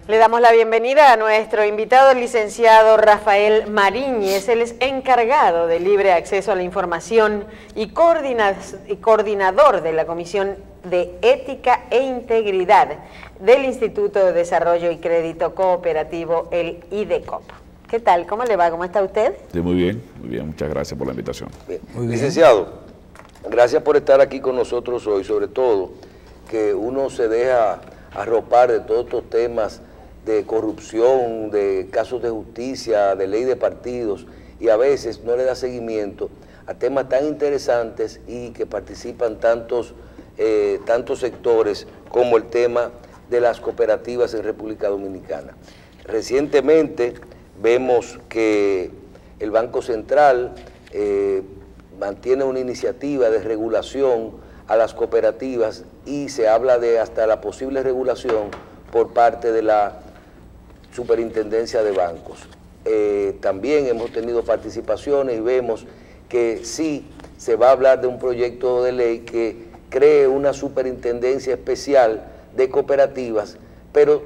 Le damos la bienvenida a nuestro invitado, el licenciado Rafael Mariñez. Él es encargado de libre acceso a la información y coordinador de la Comisión de Ética e Integridad del Instituto de Desarrollo y Crédito Cooperativo, el IDECOP. ¿Qué tal? ¿Cómo le va? ¿Cómo está usted? Sí, muy bien. Muchas gracias por la invitación. Bien. Licenciado, gracias por estar aquí con nosotros hoy, sobre todo que uno se deja arropar de todos estos temas de corrupción, de casos de justicia, de ley de partidos, y a veces no le da seguimiento a temas tan interesantes y que participan tantos sectores como el tema de las cooperativas en República Dominicana. Recientemente vemos que el Banco Central mantiene una iniciativa de regulación a las cooperativas y se habla de hasta la posible regulación por parte de la Superintendencia de Bancos. También hemos tenido participaciones y vemos que sí se va a hablar de un proyecto de ley que cree una superintendencia especial de cooperativas, pero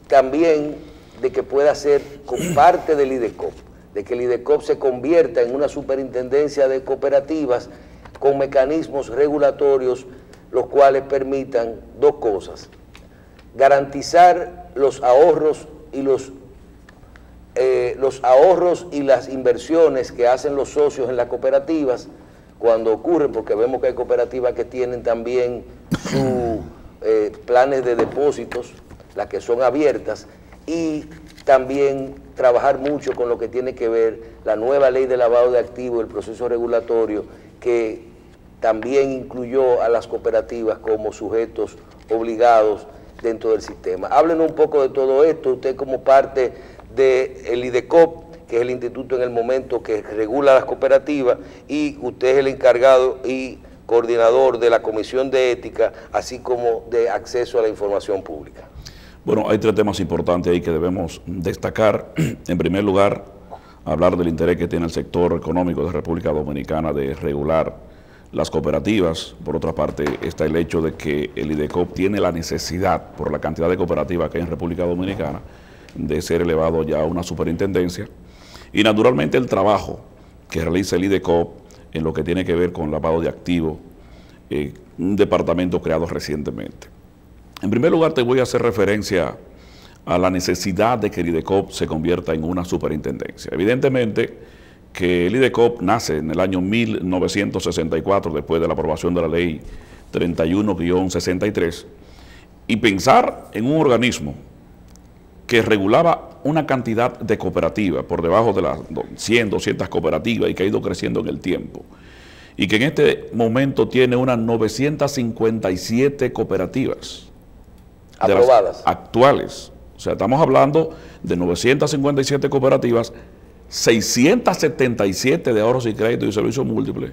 también de que pueda ser con parte del IDECOP, de que el IDECOP se convierta en una superintendencia de cooperativas con mecanismos regulatorios, los cuales permitan dos cosas: garantizar los ahorros y las inversiones que hacen los socios en las cooperativas cuando ocurren, porque vemos que hay cooperativas que tienen también sus planes de depósitos, las que son abiertas, y también trabajar mucho con lo que tiene que ver la nueva ley de lavado de activos, el proceso regulatorio, que también incluyó a las cooperativas como sujetos obligados dentro del sistema. Háblenos un poco de todo esto, usted como parte del IDECOP, que es el instituto en el momento que regula las cooperativas, y usted es el encargado y coordinador de la Comisión de Ética, así como de acceso a la información pública. Bueno, hay tres temas importantes ahí que debemos destacar. En primer lugar, hablar del interés que tiene el sector económico de República Dominicana de regular las cooperativas. Por otra parte, está el hecho de que el IDECOP tiene la necesidad, por la cantidad de cooperativas que hay en República Dominicana, de ser elevado ya a una superintendencia. Y naturalmente el trabajo que realiza el IDECOP en lo que tiene que ver con lavado de activos, un departamento creado recientemente. En primer lugar, te voy a hacer referencia a la necesidad de que el IDECOP se convierta en una superintendencia. Evidentemente que el IDECOP nace en el año 1964, después de la aprobación de la ley 31-63, y pensar en un organismo que regulaba una cantidad de cooperativas por debajo de las 100, 200 cooperativas y que ha ido creciendo en el tiempo, y que en este momento tiene unas 957 cooperativas aprobadas, actuales. O sea, estamos hablando de 957 cooperativas, 677 de ahorros y créditos y servicios múltiples,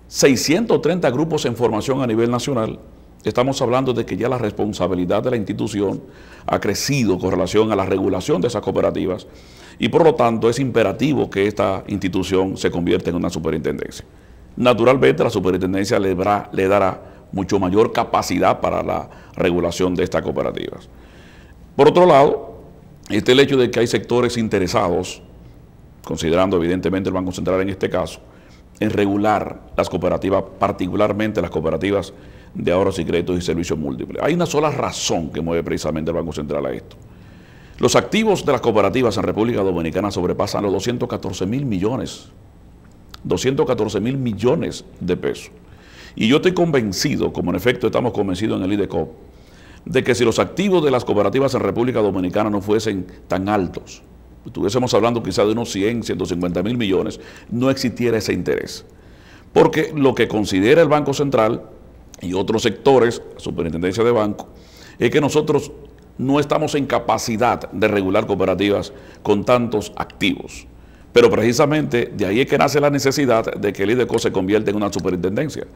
630 grupos en formación a nivel nacional. Estamos hablando de que ya la responsabilidad de la institución ha crecido con relación a la regulación de esas cooperativas y por lo tanto es imperativo que esta institución se convierta en una superintendencia. Naturalmente la superintendencia le dará mucho mayor capacidad para la regulación de estas cooperativas. Por otro lado, está el hecho de que hay sectores interesados, considerando evidentemente el Banco Central en este caso, en regular las cooperativas, particularmente las cooperativas de ahorros y créditos y servicios múltiples. Hay una sola razón que mueve precisamente el Banco Central a esto. Los activos de las cooperativas en República Dominicana sobrepasan los 214.000 millones. 214.000 millones de pesos. Y yo estoy convencido, como en efecto estamos convencidos en el IDECOP, de que si los activos de las cooperativas en República Dominicana no fuesen tan altos, estuviésemos hablando quizá de unos 100, 150.000 millones, no existiera ese interés. Porque lo que considera el Banco Central y otros sectores, la Superintendencia de Banco, es que nosotros no estamos en capacidad de regular cooperativas con tantos activos. Pero precisamente de ahí es que nace la necesidad de que el IDECOP se convierta en una superintendencia.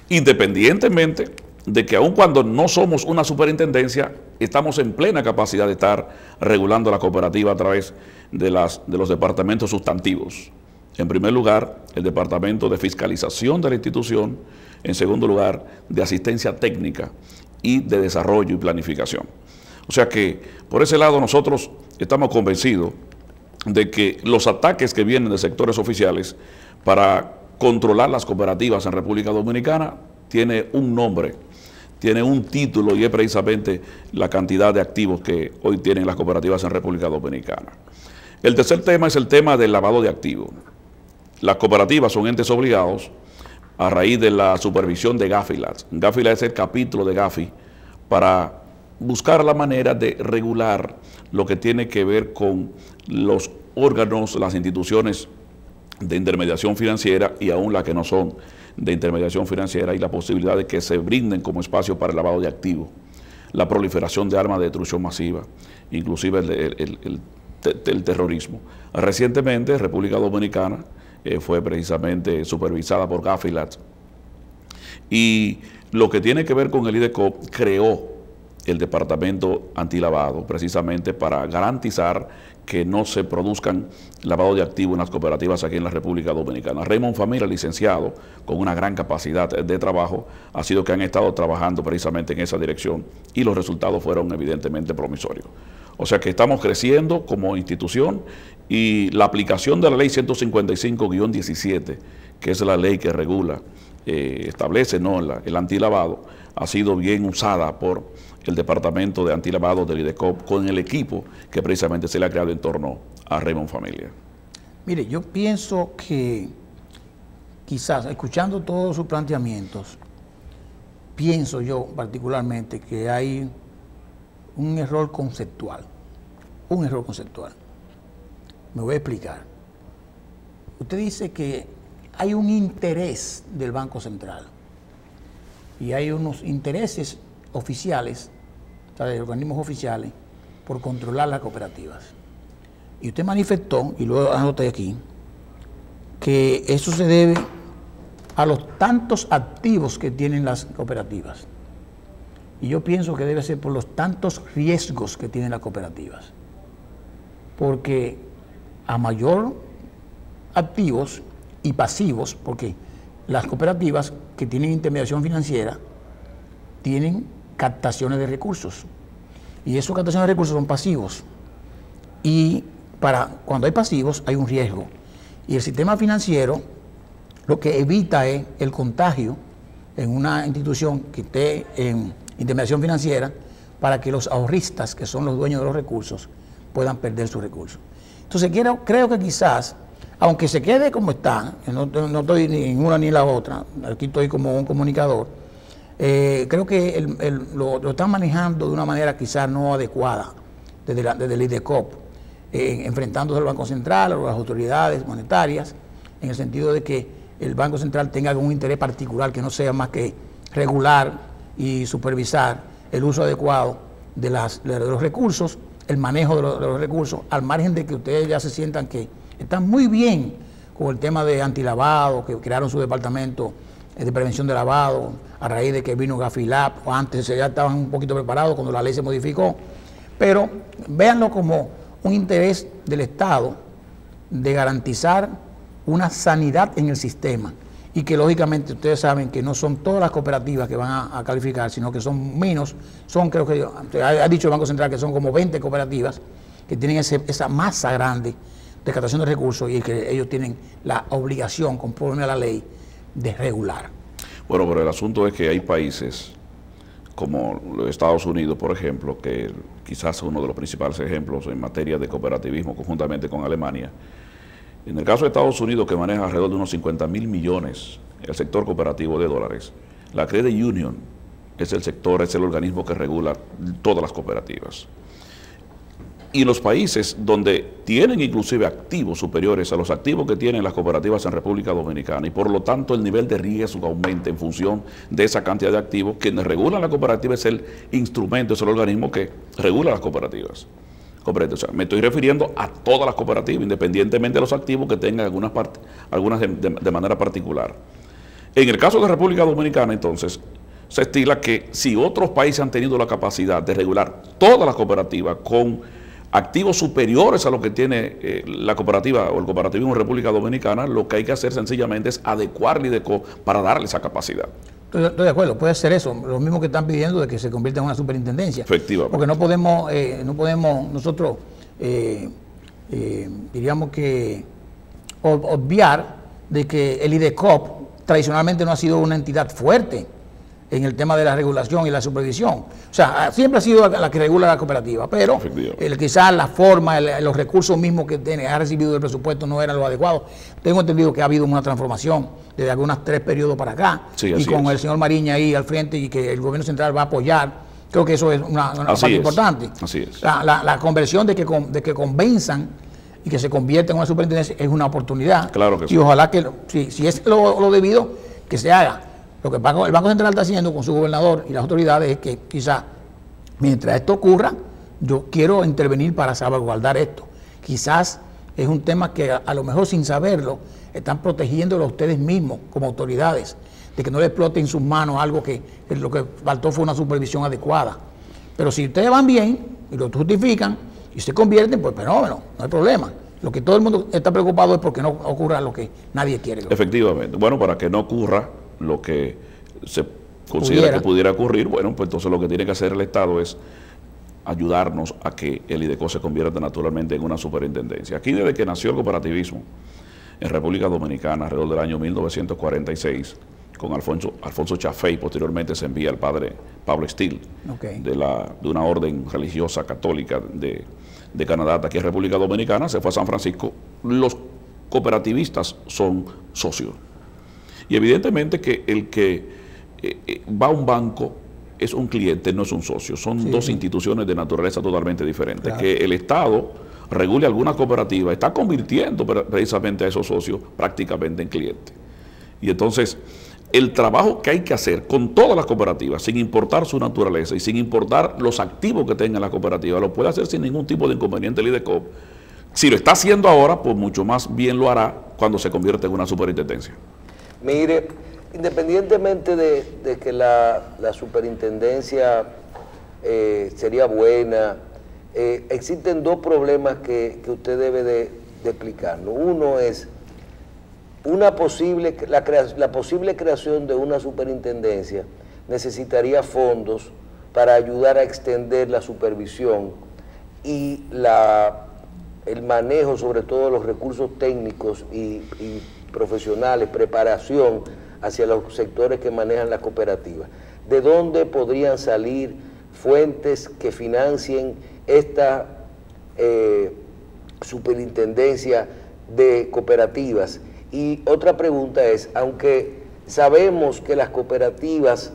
Independientemente de que aun cuando no somos una superintendencia, estamos en plena capacidad de estar regulando la cooperativa a través de los departamentos sustantivos. En primer lugar, el departamento de fiscalización de la institución. En segundo lugar, de asistencia técnica y de desarrollo y planificación. O sea que por ese lado nosotros estamos convencidos de que los ataques que vienen de sectores oficiales para controlar las cooperativas en República Dominicana tiene un nombre, tiene un título, y es precisamente la cantidad de activos que hoy tienen las cooperativas en República Dominicana. El tercer tema es el tema del lavado de activos. Las cooperativas son entes obligados a raíz de la supervisión de Gafilat. Gafilat es el capítulo de Gafi para buscar la manera de regular lo que tiene que ver con los órganos, las instituciones de intermediación financiera y aún las que no son de intermediación financiera, y la posibilidad de que se brinden como espacio para el lavado de activos, la proliferación de armas de destrucción masiva, inclusive el terrorismo. Recientemente República Dominicana fue precisamente supervisada por Gafilat, y lo que tiene que ver con el IDECOP creó el Departamento Antilavado precisamente para garantizar que no se produzcan lavado de activos en las cooperativas aquí en la República Dominicana. Raymond Familia, licenciado con una gran capacidad de trabajo, ha sido que han estado trabajando precisamente en esa dirección, y los resultados fueron evidentemente promisorios. O sea que estamos creciendo como institución, y la aplicación de la ley 155-17, que es la ley que regula, establece el antilavado, ha sido bien usada por el Departamento de Antilavado del IDECOP con el equipo que precisamente se le ha creado en torno a Raymond Familia. Mire, yo pienso que quizás, escuchando todos sus planteamientos, pienso yo particularmente que hay un error conceptual. Un error conceptual. Me voy a explicar. Usted dice que hay un interés del Banco Central y hay unos intereses oficiales, o sea, de organismos oficiales, por controlar las cooperativas. Y usted manifestó, y lo anoté aquí, que eso se debe a los tantos activos que tienen las cooperativas. Y yo pienso que debe ser por los tantos riesgos que tienen las cooperativas. Porque a mayor activos y pasivos, porque las cooperativas que tienen intermediación financiera tienen captaciones de recursos, y esas captaciones de recursos son pasivos, y cuando hay pasivos hay un riesgo, y el sistema financiero lo que evita es el contagio en una institución que esté en intermediación financiera, para que los ahorristas, que son los dueños de los recursos, puedan perder sus recursos. Entonces creo que quizás, aunque se quede como está, no estoy ni en una ni en la otra, aquí estoy como un comunicador, creo que lo están manejando de una manera quizás no adecuada desde el IDECOP, enfrentándose al Banco Central, a las autoridades monetarias, en el sentido de que el Banco Central tenga algún interés particular que no sea más que regular y supervisar el uso adecuado de los recursos, el manejo de los recursos, al margen de que ustedes ya se sientan que están muy bien con el tema de antilavado, que crearon su departamento de prevención de lavado a raíz de que vino Gafilat, o antes ya estaban un poquito preparados cuando la ley se modificó, pero véanlo como un interés del Estado de garantizar una sanidad en el sistema, y que lógicamente ustedes saben que no son todas las cooperativas que van a calificar, sino que son menos, creo que ha dicho el Banco Central que son como 20 cooperativas que tienen esa masa grande de captación de recursos, y que ellos tienen la obligación, conforme a la ley, de regular. Bueno, pero el asunto es que hay países como los Estados Unidos, por ejemplo, que quizás es uno de los principales ejemplos en materia de cooperativismo, conjuntamente con Alemania. En el caso de Estados Unidos, que maneja alrededor de unos 50.000 millones el sector cooperativo de dólares, la Credit Union es el organismo que regula todas las cooperativas. Y los países donde tienen inclusive activos superiores a los activos que tienen las cooperativas en República Dominicana, y por lo tanto el nivel de riesgo aumenta en función de esa cantidad de activos, quienes regulan la cooperativa es el instrumento, es el organismo que regula las cooperativas. O sea, me estoy refiriendo a todas las cooperativas, independientemente de los activos que tengan algunas de manera particular. En el caso de República Dominicana, entonces, se estila que si otros países han tenido la capacidad de regular todas las cooperativas con activos superiores a lo que tiene la cooperativa o el cooperativismo en República Dominicana, lo que hay que hacer sencillamente es adecuar el IDECOP para darle esa capacidad. Estoy de acuerdo, puede ser eso, lo mismo que están pidiendo de que se convierta en una superintendencia. Efectivamente. Porque no podemos nosotros, diríamos que, obviar de que el IDECOP tradicionalmente no ha sido una entidad fuerte en el tema de la regulación y la supervisión. O sea, siempre ha sido la que regula la cooperativa, pero quizás la forma, los recursos mismos que ha recibido el presupuesto no eran los adecuados. Tengo entendido que ha habido una transformación desde algunos 3 periodos para acá, y con el señor Mariña ahí al frente y que el gobierno central va a apoyar. Creo que eso es una parte importante. Así es. La conversión de que convenzan y que se convierta en una superintendencia es una oportunidad. Claro que sí. Y ojalá que, si es lo debido, que se haga. Lo que el Banco Central está haciendo con su gobernador y las autoridades es que quizás, mientras esto ocurra, yo quiero intervenir para salvaguardar esto. Quizás es un tema que a lo mejor sin saberlo están protegiéndolo a ustedes mismos como autoridades, de que no le explote en sus manos algo que lo que faltó fue una supervisión adecuada. Pero si ustedes van bien y lo justifican y se convierten, pues fenómeno, no hay problema. Lo que todo el mundo está preocupado es porque no ocurra lo que nadie quiere. Efectivamente. Bueno, para que no ocurra lo que se considera que pudiera ocurrir, bueno, pues entonces lo que tiene que hacer el Estado es ayudarnos a que el IDECOP se convierta naturalmente en una superintendencia. Aquí, desde que nació el cooperativismo en República Dominicana, alrededor del año 1946, con Alfonso Chafey, posteriormente se envía al padre Pablo Steele, de una orden religiosa católica de Canadá, aquí en República Dominicana, se fue a San Francisco. Los cooperativistas son socios. Y evidentemente que el que va a un banco es un cliente, no es un socio. Son dos instituciones de naturaleza totalmente diferentes. Claro. Que el Estado regule alguna cooperativa está convirtiendo precisamente a esos socios prácticamente en clientes. Y entonces, el trabajo que hay que hacer con todas las cooperativas, sin importar su naturaleza y sin importar los activos que tenga la cooperativa, lo puede hacer sin ningún tipo de inconveniente el IDECOP. Si lo está haciendo ahora, pues mucho más bien lo hará cuando se convierta en una superintendencia. Mire, independientemente de que la superintendencia sería buena, existen 2 problemas que usted debe de explicarnos. Uno es la posible creación de una superintendencia necesitaría fondos para ayudar a extender la supervisión y el manejo, sobre todo de los recursos técnicos y profesionales, preparación hacia los sectores que manejan las cooperativas. ¿De dónde podrían salir fuentes que financien esta superintendencia de cooperativas? Y otra pregunta es, aunque sabemos que las cooperativas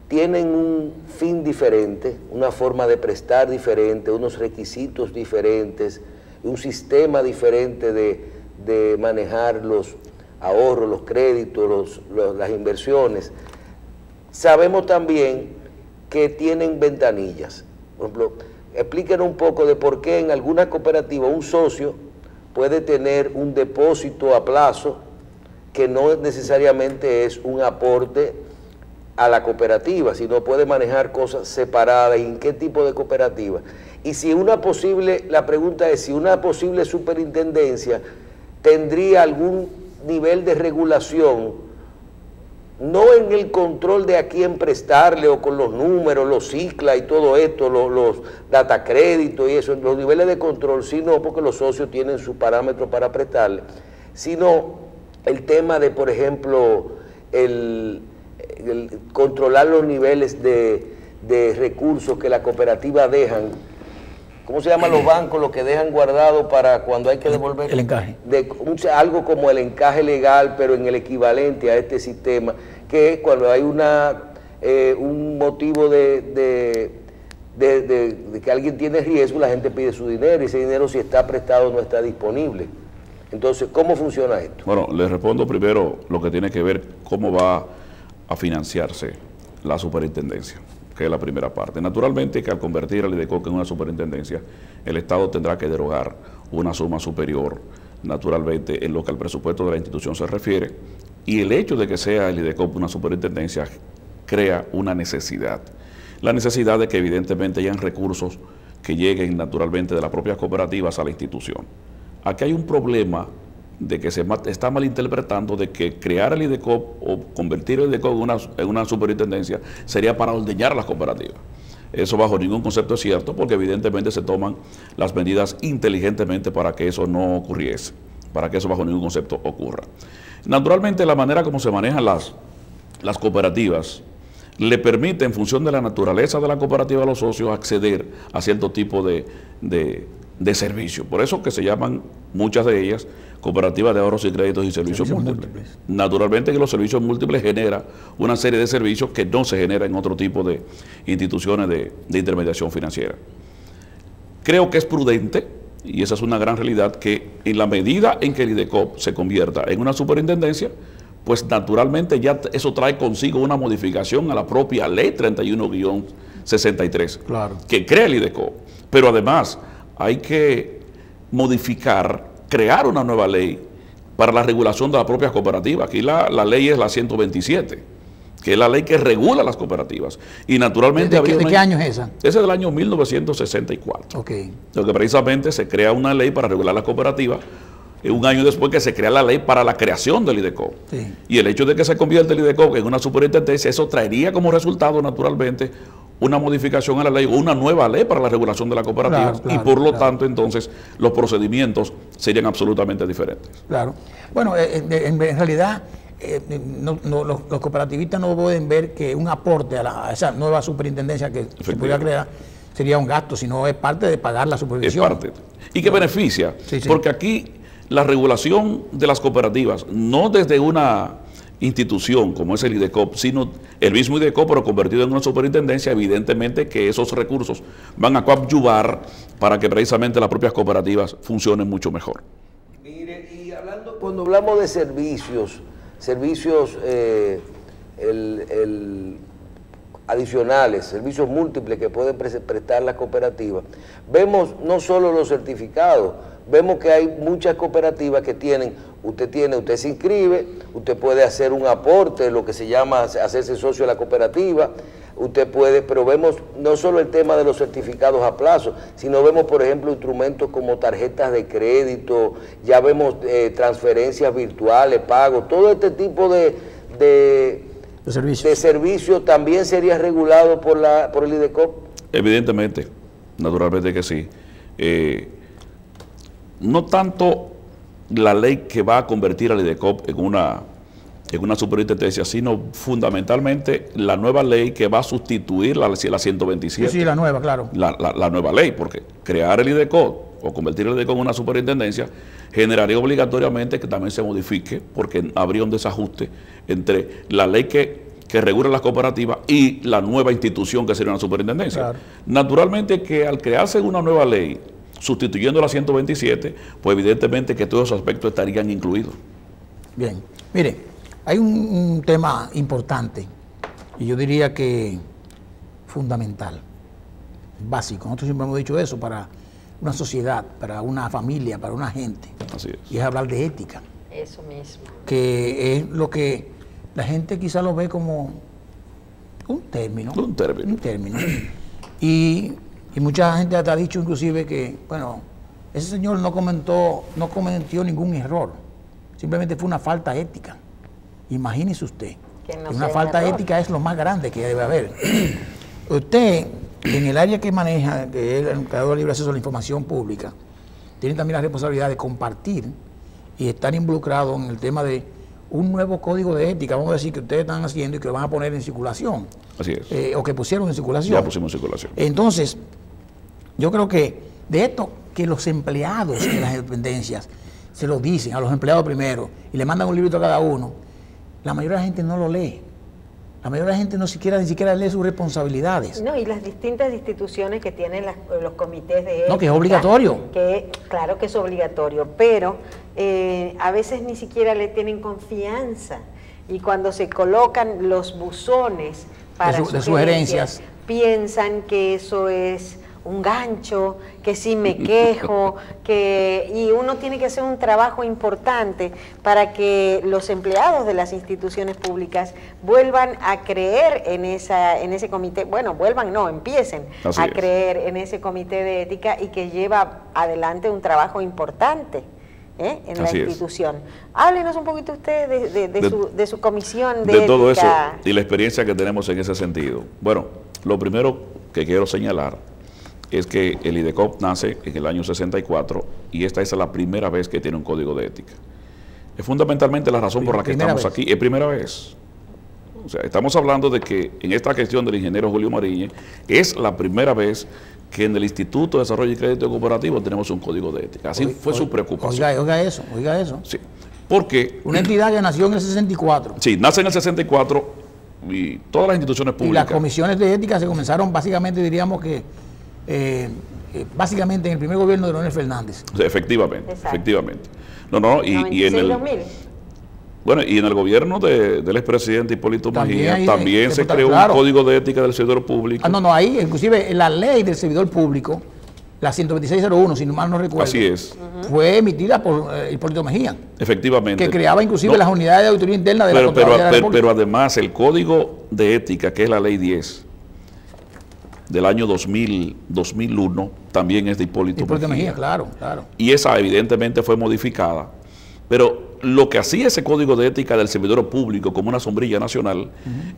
tienen un fin diferente, una forma de prestar diferente, unos requisitos diferentes, un sistema diferente de manejar los ahorros, los créditos, las inversiones. Sabemos también que tienen ventanillas. Por ejemplo, explíquenos un poco de por qué en alguna cooperativa un socio puede tener un depósito a plazo que no necesariamente es un aporte a la cooperativa, sino puede manejar cosas separadas. ¿Y en qué tipo de cooperativa? Y si la pregunta es si una posible superintendencia tendría algún nivel de regulación, no en el control de a quién prestarle o con los números, los cicla y todo esto, los datacréditos y eso, los niveles de control, sino porque los socios tienen sus parámetros para prestarle, sino el tema de, por ejemplo, el controlar los niveles de recursos que la cooperativa dejan. ¿Cómo se llaman los bancos, los que dejan guardado para cuando hay que devolver? El encaje. Algo como el encaje legal, pero en el equivalente a este sistema, que es cuando hay un motivo de que alguien tiene riesgo, la gente pide su dinero, y ese dinero, si está prestado, no está disponible. Entonces, ¿cómo funciona esto? Bueno, les respondo primero lo que tiene que ver cómo va a financiarse la superintendencia, que es la primera parte. Naturalmente que al convertir al IDECOP en una superintendencia, el Estado tendrá que derogar una suma superior, naturalmente, en lo que al presupuesto de la institución se refiere, y el hecho de que sea el IDECOP una superintendencia crea una necesidad. La necesidad de que evidentemente hayan recursos que lleguen naturalmente de las propias cooperativas a la institución. Aquí hay un problema de que se está malinterpretando de que crear el IDECOP o convertir el IDECOP en una superintendencia sería para ordeñar a las cooperativas. Eso bajo ningún concepto es cierto, porque evidentemente se toman las medidas inteligentemente para que eso no ocurriese, para que eso bajo ningún concepto ocurra. Naturalmente, la manera como se manejan las cooperativas le permite, en función de la naturaleza de la cooperativa, a los socios acceder a cierto tipo de servicios. Por eso que se llaman muchas de ellas cooperativas de ahorros y créditos y servicios múltiples. Naturalmente que los servicios múltiples generan una serie de servicios que no se generan en otro tipo de instituciones de intermediación financiera. Creo que es prudente, y esa es una gran realidad, que en la medida en que el IDECOP se convierta en una superintendencia, pues naturalmente ya eso trae consigo una modificación a la propia ley 31-63, claro, que crea el IDECOP. Pero además hay que crear una nueva ley para la regulación de las propias cooperativas. Aquí la ley es la 127, que es la ley que regula las cooperativas. Y naturalmente... ¿De qué año es esa? Esa es del año 1964. Okay. Lo que precisamente se crea una ley para regular las cooperativas, un año después que se crea la ley para la creación del IDECOP. Sí. Y el hecho de que se convierta el IDECOP en una superintendencia, eso traería como resultado naturalmente una modificación a la ley o una nueva ley para la regulación de la cooperativa, claro, claro, y por lo claro. tanto entonces los procedimientos serían absolutamente diferentes. Claro. Bueno, en realidad los cooperativistas no pueden ver que un aporte a esa nueva superintendencia que se pudiera crear sería un gasto, sino es parte de pagar la supervisión. Es parte. Y que beneficia, sí, sí, porque aquí la regulación de las cooperativas, no desde una institución como es el IDECOP, sino el mismo IDECOP, pero convertido en una superintendencia, evidentemente que esos recursos van a coadyuvar para que precisamente las propias cooperativas funcionen mucho mejor. Mire, y cuando hablamos de servicios adicionales, servicios múltiples que pueden prestar las cooperativas, vemos no solo los certificados, vemos que hay muchas cooperativas que usted se inscribe, usted puede hacer un aporte, lo que se llama hacerse socio de la cooperativa, pero vemos no solo el tema de los certificados a plazo, sino vemos, por ejemplo, instrumentos como tarjetas de crédito, ya vemos transferencias virtuales, pagos, todo este tipo de servicios también sería regulado por el IDECOP. Evidentemente, naturalmente que sí. No tanto la ley que va a convertir al IDECOP en una superintendencia, sino fundamentalmente la nueva ley que va a sustituir la 127. Sí, la nueva, claro. La nueva ley, porque crear el IDECOP o convertir el IDECOP en una superintendencia generaría obligatoriamente que también se modifique, porque habría un desajuste entre la ley que regula las cooperativas y la nueva institución que sería una superintendencia. Claro. Naturalmente que al crearse una nueva ley sustituyendo la 127, pues evidentemente que todos esos aspectos estarían incluidos. Bien, mire, hay un tema importante y yo diría que fundamental, básico. Nosotros siempre hemos dicho eso para una sociedad, para una familia, para una gente. Así es. Y es hablar de ética. Eso mismo. Que es lo que la gente quizá lo ve como un término. Un término. Y mucha gente ha dicho inclusive que, bueno, ese señor no cometió ningún error. Simplemente fue una falta ética. Imagínese usted. Una falta ética es lo más grande que debe haber. Usted, en el área que maneja, que es el creador de libre acceso a la información pública, tiene también la responsabilidad de compartir y estar involucrado en el tema de un nuevo código de ética, vamos a decir, que ustedes están haciendo y que lo van a poner en circulación. Así es. O que pusieron en circulación. Ya pusimos en circulación. Entonces, yo creo que de esto, que los empleados de las dependencias se lo dicen a los empleados primero y le mandan un librito a cada uno, la mayoría de la gente no lo lee. La mayoría de la gente ni siquiera lee sus responsabilidades. No, y las distintas instituciones que tienen los comités de ética. No, que es obligatorio. Claro que es obligatorio, pero a veces ni siquiera le tienen confianza. Y cuando se colocan los buzones para de sugerencias, piensan que eso es un gancho, que sí me quejo, y uno tiene que hacer un trabajo importante para que los empleados de las instituciones públicas vuelvan a creer en ese comité, empiecen a creer en ese comité de ética y que lleva adelante un trabajo importante. en la Así es. institución. Háblenos un poquito usted de su comisión de todo eso ética. y la experiencia que tenemos en ese sentido. Bueno, lo primero que quiero señalar es que el IDECOP nace en el año 64 y esta es la primera vez que tiene un código de ética. Es fundamentalmente la razón por la que estamos aquí. Es primera vez. O sea, estamos hablando de que en esta gestión del ingeniero Julio Mariñez es la primera vez que en el Instituto de Desarrollo y Crédito Cooperativo tenemos un código de ética. Así fue su preocupación. Oiga eso. Sí, porque Una entidad que nació en el 64. sí, nace en el 64 y todas las instituciones Y públicas. las comisiones de ética se comenzaron básicamente, diríamos que, básicamente en el primer gobierno de Leonel Fernández. O sea, efectivamente, Exacto. efectivamente. No, y en el 96-2000. bueno, y en el gobierno del expresidente Hipólito También Mejía ahí, también se creó claro. un código de ética del servidor público. Ahí, inclusive la ley del servidor público, la 12601, si no mal no recuerdo. Así es, Fue emitida por Hipólito Mejía, efectivamente. que creaba inclusive No, las unidades de auditoría interna de la Contraloría de la República. pero además el código de ética, que es la ley 10 del año 2001, también es de Hipólito Mejía. Claro. Y esa evidentemente fue modificada. Pero lo que hacía ese código de ética del servidor público como una sombrilla nacional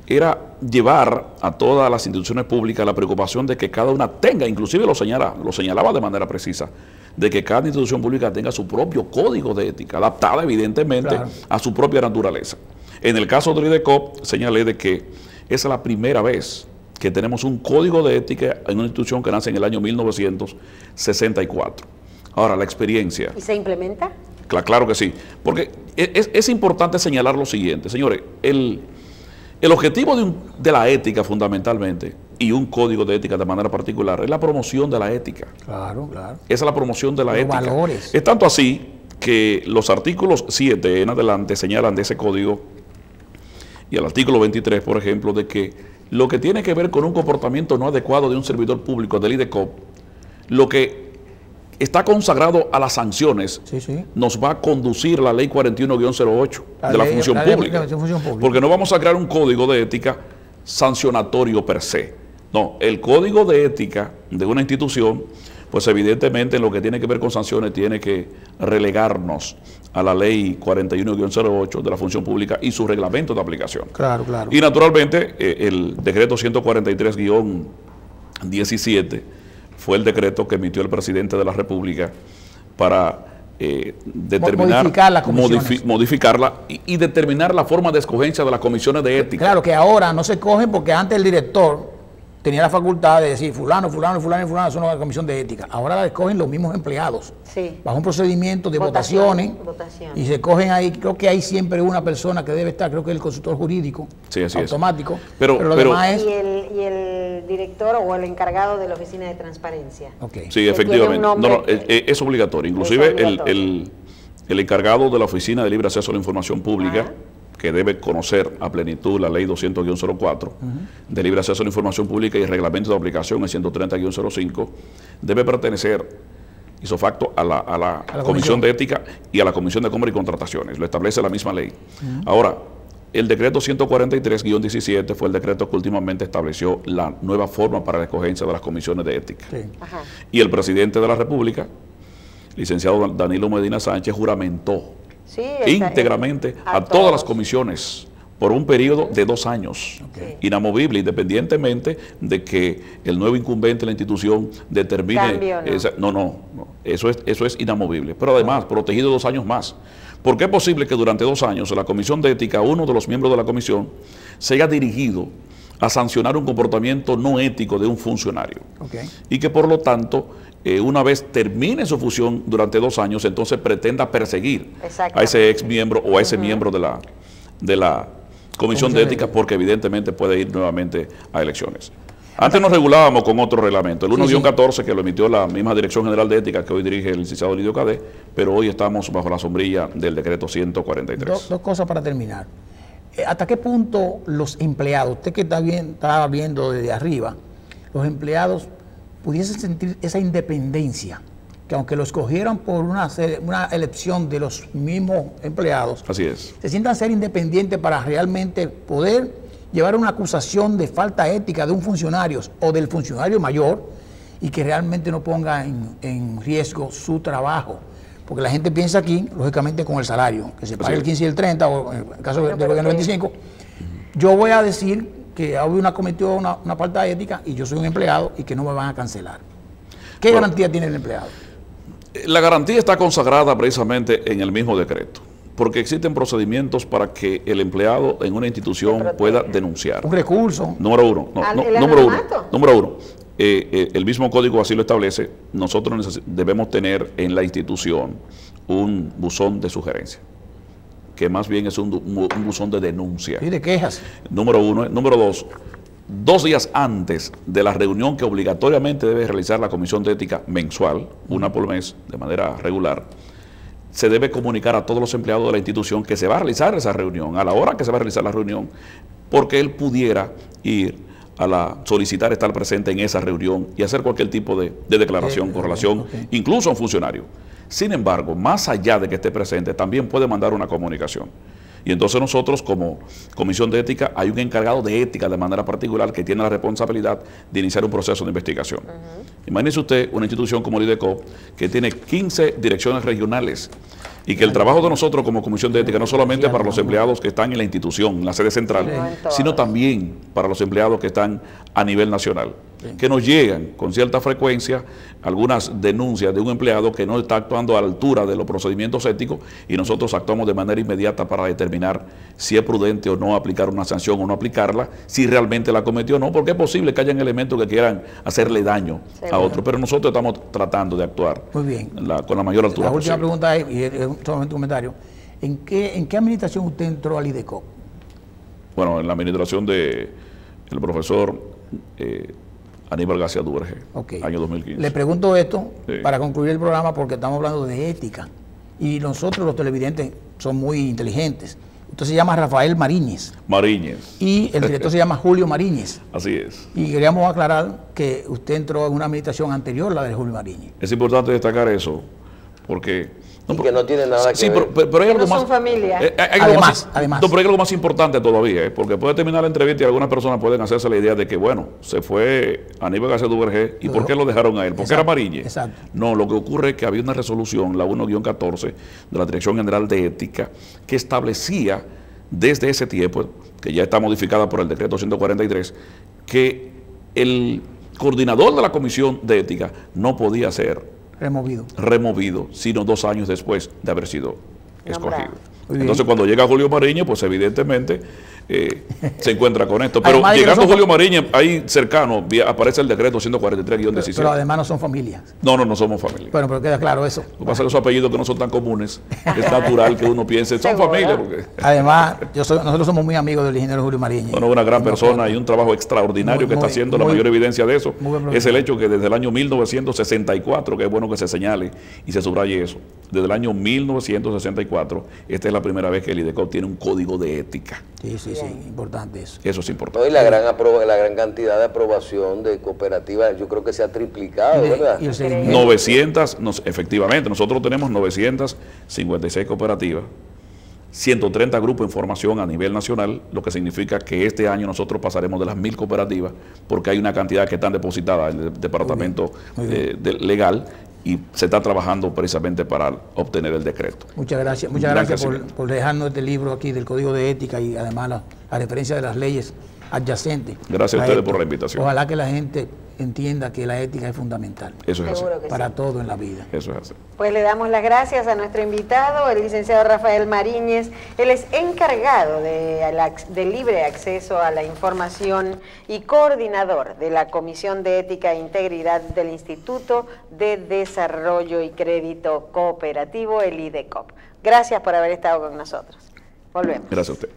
era llevar a todas las instituciones públicas la preocupación de que cada una tenga, inclusive lo señalaba de manera precisa, de que cada institución pública tenga su propio código de ética, adaptada evidentemente a su propia naturaleza. En el caso del IDECOP señalé de que esa es la primera vez que tenemos un código de ética en una institución que nace en el año 1964. Ahora, la experiencia. ¿Y se implementa? Claro que sí, porque es importante señalar lo siguiente, señores, el objetivo de la ética fundamentalmente, y un código de ética de manera particular, es la promoción de la ética. Claro. Esa es la promoción de la Los ética. valores. Es tanto así que los artículos 7 en adelante señalan de ese código, y el artículo 23, por ejemplo, de que lo que tiene que ver con un comportamiento no adecuado de un servidor público del IDECOP, lo que está consagrado a las sanciones, nos va a conducir la ley 41-08 de la función pública. Porque no vamos a crear un código de ética sancionatorio per se. No, el código de ética de una institución, pues evidentemente en lo que tiene que ver con sanciones tiene que relegarnos a la ley 41-08 de la función pública y su reglamento de aplicación. Claro. Y naturalmente el decreto 143-17 fue el decreto que emitió el presidente de la República para determinar, modificarla y determinar la forma de escogencia de las comisiones de ética. Claro que ahora no se escogen porque antes el director tenía la facultad de decir fulano son una comisión de ética. Ahora la escogen los mismos empleados. Sí. Bajo un procedimiento de votaciones. Y se escogen ahí, creo que hay siempre una persona que debe estar, creo que es el consultor jurídico. Sí, así automático. Es. Pero lo demás es... Y el director o el encargado de la oficina de transparencia. Okay. Sí, efectivamente. Es obligatorio. Inclusive el encargado de la oficina de libre acceso a la información pública, que debe conocer a plenitud la ley 200-04 de libre acceso a la información pública y el reglamento de aplicación, el 130-05, debe pertenecer ipso facto a la comisión de ética y a la comisión de compra y contrataciones. Lo establece la misma ley. Ahora, el decreto 143-17 fue el decreto que últimamente estableció la nueva forma para la escogencia de las comisiones de ética. Y el presidente de la República, licenciado Danilo Medina Sánchez, juramentó íntegramente a todas las comisiones por un periodo de 2 años, inamovible, independientemente de que el nuevo incumbente de la institución determine. Eso es inamovible, pero además protegido 2 años más. Porque es posible que durante 2 años la comisión de ética, uno de los miembros de la comisión, se haya dirigido a sancionar un comportamiento no ético de un funcionario. Y que por lo tanto, una vez termine su función durante 2 años, entonces pretenda perseguir a ese ex miembro o a ese miembro de la comisión de ética, porque evidentemente puede ir nuevamente a elecciones. Antes nos regulábamos con otro reglamento, el 1-14, que lo emitió la misma Dirección General de Ética que hoy dirige el licenciado Lidio Cadet, pero hoy estamos bajo la sombrilla del decreto 143. Dos cosas para terminar. ¿Hasta qué punto los empleados, usted que estaba viendo desde arriba, los empleados pudiesen sentir esa independencia, que aunque lo escogieran por una elección de los mismos empleados, se sientan ser independientes para realmente poder llevar una acusación de falta ética de un funcionario o del funcionario mayor y que realmente no ponga en riesgo su trabajo? porque la gente piensa aquí, lógicamente, con el salario, que se pague el 15 y el 30, o en el caso del gobierno 25. Yo voy a decir que una cometió una falta de ética y yo soy un empleado y que no me van a cancelar. ¿Qué garantía tiene el empleado? La garantía está consagrada precisamente en el mismo decreto, porque existen procedimientos para que el empleado en una institución pueda denunciar. Un recurso. Número uno. El mismo código así lo establece. Nosotros debemos tener en la institución un buzón de sugerencia, que más bien es un buzón de denuncia. Y de quejas. Número uno. Número dos, 2 días antes de la reunión que obligatoriamente debe realizar la Comisión de Ética mensual, una por mes, de manera regular, se debe comunicar a todos los empleados de la institución que se va a realizar esa reunión, a la hora que se va a realizar la reunión, porque él pudiera ir a solicitar estar presente en esa reunión y hacer cualquier tipo de declaración con relación, incluso a un funcionario. Sin embargo, más allá de que esté presente, también puede mandar una comunicación. Y entonces nosotros, como Comisión de Ética, hay un encargado de ética de manera particular que tiene la responsabilidad de iniciar un proceso de investigación. Imagínese usted una institución como el IDECOP, que tiene 15 direcciones regionales, y que el trabajo de nosotros como Comisión de Ética no solamente para los empleados que están en la institución, en la sede central, sino también para los empleados que están a nivel nacional, que nos llegan con cierta frecuencia algunas denuncias de un empleado que no está actuando a la altura de los procedimientos éticos, y nosotros actuamos de manera inmediata para determinar si es prudente o no aplicar una sanción o no aplicarla, si realmente la cometió o no, porque es posible que hayan elementos que quieran hacerle daño a otro, pero nosotros estamos tratando de actuar con la mayor altura La última posible. pregunta es, y es solamente un comentario, ¿en qué administración usted entró al IDECOP? Bueno, en la administración del profesor Aníbal García Duvergé, año 2015. Le pregunto esto para concluir el programa, porque estamos hablando de ética y nosotros los televidentes son muy inteligentes. Usted se llama Rafael Mariñez. Y el director se llama Julio Mariñez. Así es. Y queríamos aclarar que usted entró en una administración anterior, la de Julio Mariñez. Es importante destacar eso, porque... que no tiene nada que ver. Pero hay algo no más. Son familia. Además. No, pero hay algo más importante todavía, porque puede terminar la entrevista y algunas personas pueden hacerse la idea de que, bueno, se fue Aníbal García Duvergé, ¿y por qué lo dejaron a él? ¿Porque era Mariñez? Exacto. No, lo que ocurre es que había una resolución, la 1-14, de la Dirección General de Ética, que establecía desde ese tiempo, que ya está modificada por el decreto 143, que el coordinador de la Comisión de Ética no podía ser removido, sino 2 años después de haber sido escogido. Entonces, cuando llega Julio Mariñez, pues evidentemente se encuentra con esto. Pero llegando Julio Mariñez, ahí cercano, aparece el decreto 143-17. Pero además no son familias. No somos familia. Bueno, pero queda claro eso. Lo que pasa es que esos apellidos que no son tan comunes, es natural que uno piense, son familia. Porque... Además, nosotros somos muy amigos del ingeniero Julio Mariñez. Bueno, una gran persona y un trabajo extraordinario que está haciendo. La mayor evidencia de eso es el hecho que desde el año 1964, que es bueno que se señale y se subraye eso, desde el año 1964, esta es la primera vez que el IDECOP tiene un código de ética. Sí, importante eso. Eso es importante. No, y la gran cantidad de aprobación de cooperativas, yo creo que se ha triplicado, ¿verdad? Y 900, efectivamente, nosotros tenemos 956 cooperativas, 130 grupos en formación a nivel nacional, lo que significa que este año nosotros pasaremos de las 1000 cooperativas, porque hay una cantidad que están depositadas en el departamento legal, y se está trabajando precisamente para obtener el decreto. Muchas gracias por dejarnos este libro aquí del Código de Ética y además la referencia de las leyes adyacentes. Gracias a ustedes por la invitación. Ojalá que la gente entienda que la ética es fundamental. Eso es así. Para todo en la vida. Eso es así. Pues le damos las gracias a nuestro invitado, el licenciado Rafael Mariñez. Él es encargado de libre acceso a la información y coordinador de la Comisión de Ética e Integridad del Instituto de Desarrollo y Crédito Cooperativo, el IDECOP. Gracias por haber estado con nosotros. Volvemos. Gracias a usted.